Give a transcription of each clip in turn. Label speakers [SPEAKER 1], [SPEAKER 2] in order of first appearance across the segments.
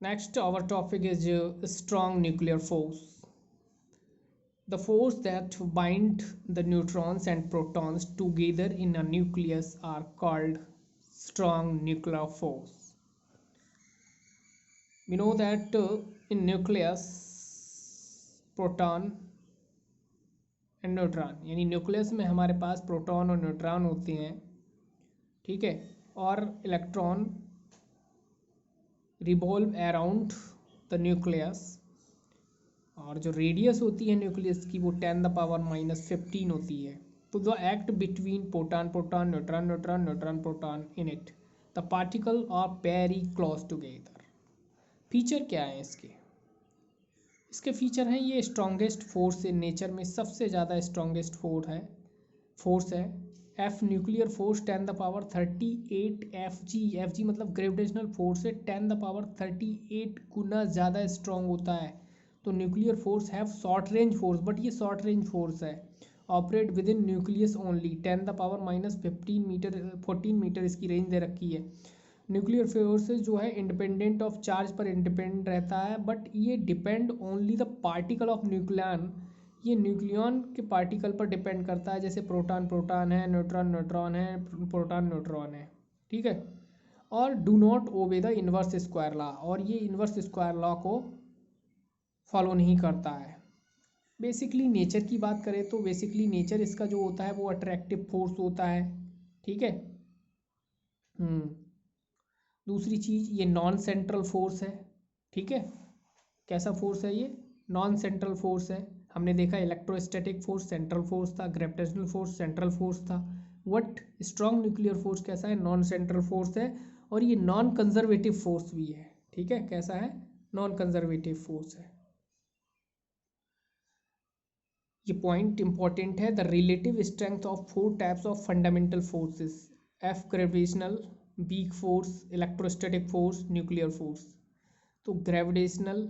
[SPEAKER 1] Next, our topic is strong nuclear force. The force that bind the neutrons and protons together in a nucleus are called strong nuclear force. We know that in nucleus, proton and neutron, यानी nucleus में हमारे पास proton और neutron होते हैं, ठीक है, और electron revolve around the nucleus, और जो रेडियस होती है न्यूक्लियस की वो 10⁻⁻15 होती है. तो the act between proton proton neutron neutron neutron proton in it the particle are very close together. Feature क्या है इसके? इसके फीचर हैं, ये स्ट्रॉन्गेस्ट फोर्स इन नेचर में सबसे ज़्यादा स्ट्रॉन्गेस्ट फोर्स है. F nuclear force 10⁻38 F G मतलब ग्रेविटेशनल फोर्स से 10⁻38 गुना ज़्यादा स्ट्रॉन्ग होता है. तो nuclear force have short range force, but ये शॉर्ट रेंज फोर्स है. Operate within nucleus only. 10⁻−15 metre 14 metre इसकी रेंज दे रखी है. न्यूक्लियर फोर्सेस जो है इंडिपेंडेंट ऑफ चार्ज पर इंडिपेंडेंट रहता है, बट ये depend only the particle of nucleon. ये न्यूक्लियन के पार्टिकल पर डिपेंड करता है, जैसे प्रोटॉन प्रोटॉन है, न्यूट्रॉन न्यूट्रॉन है, प्रोटॉन न्यूट्रॉन है, ठीक है. और do not obey the inverse square law, और ये इन्वर्स स्क्वायर लॉ को फॉलो नहीं करता है. बेसिकली नेचर की बात करें तो बेसिकली नेचर इसका जो होता है वो अट्रैक्टिव फोर्स होता है, ठीक है. दूसरी चीज़, ये नॉन सेंट्रल फोर्स है, ठीक है. कैसा फोर्स है ये? नॉन सेंट्रल फोर्स है. हमने देखा इलेक्ट्रोस्टैटिक फोर्स सेंट्रल फोर्स था, ग्रेविटेशनल फोर्स सेंट्रल फोर्स था. वट स्ट्रॉन्ग न्यूक्लियर फोर्स कैसा है? नॉन सेंट्रल फोर्स है, और ये नॉन कंजर्वेटिव फोर्स भी है, ठीक है. कैसा है? नॉन कंजर्वेटिव फोर्स है. ये पॉइंट इंपॉर्टेंट है. The relative strength of 4 types of fundamental forces: F gravitational, weak force, electrostatic force, nuclear force. तो ग्रेविटेशनल,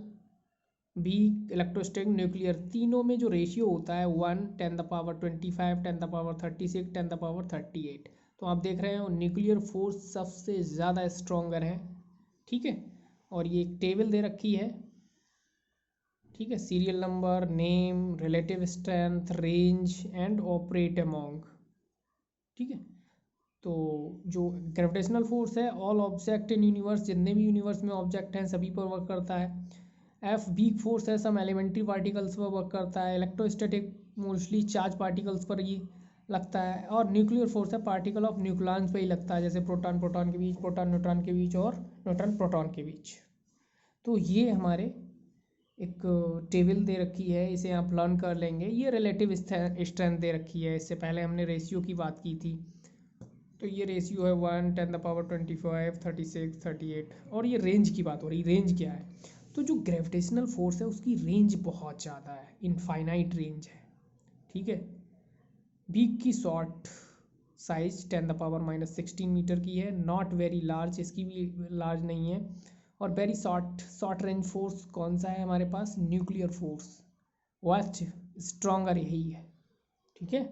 [SPEAKER 1] वीक, इलेक्ट्रोस्टैटिक, न्यूक्लियर, तीनों में जो रेशियो होता है 1 10⁻25 10⁻36 10⁻38. तो आप देख रहे हो न्यूक्लियर फोर्स सबसे ज़्यादा स्ट्रॉन्गर है, ठीक है. और ये एक टेबल दे रखी है, ठीक है. Serial number, name, relative strength, range and operate among, ठीक है. तो जो ग्रेविटेशनल फोर्स है, ऑल ऑब्जेक्ट इन यूनिवर्स, जितने भी यूनिवर्स में ऑब्जेक्ट हैं सभी पर वर्क करता है. एफ वीक फोर्स है, सम एलिमेंट्री पार्टिकल्स पर वर्क करता है. इलेक्ट्रोस्टैटिक मोस्टली चार्ज पार्टिकल्स पर ही लगता है. और न्यूक्लियर फोर्स है पार्टिकल ऑफ न्यूक्लियंस पर ही लगता है, जैसे प्रोटॉन प्रोटॉन के बीच, प्रोटॉन न्यूट्रॉन के बीच, और न्यूट्रॉन प्रोटॉन के बीच. तो ये हमारे एक टेबल दे रखी है, इसे आप लर्न कर लेंगे. ये रिलेटिव स्ट्रेंथ दे रखी है. इससे पहले हमने रेशियो की बात की थी, तो ये रेशियो है 1 10⁻25 36 38. और ये रेंज की बात हो रही. रेंज क्या है? तो जो ग्रेविटेशनल फोर्स है उसकी रेंज बहुत ज़्यादा है, इनफाइनाइट रेंज है, ठीक है. वीक की शॉर्ट साइज 10⁻−16 मीटर की है. नॉट वेरी लार्ज, इसकी भी लार्ज नहीं है. और वेरी शॉर्ट रेंज फोर्स कौन सा है हमारे पास? Nuclear force. वह स्ट्रॉन्गर यही है, ठीक है.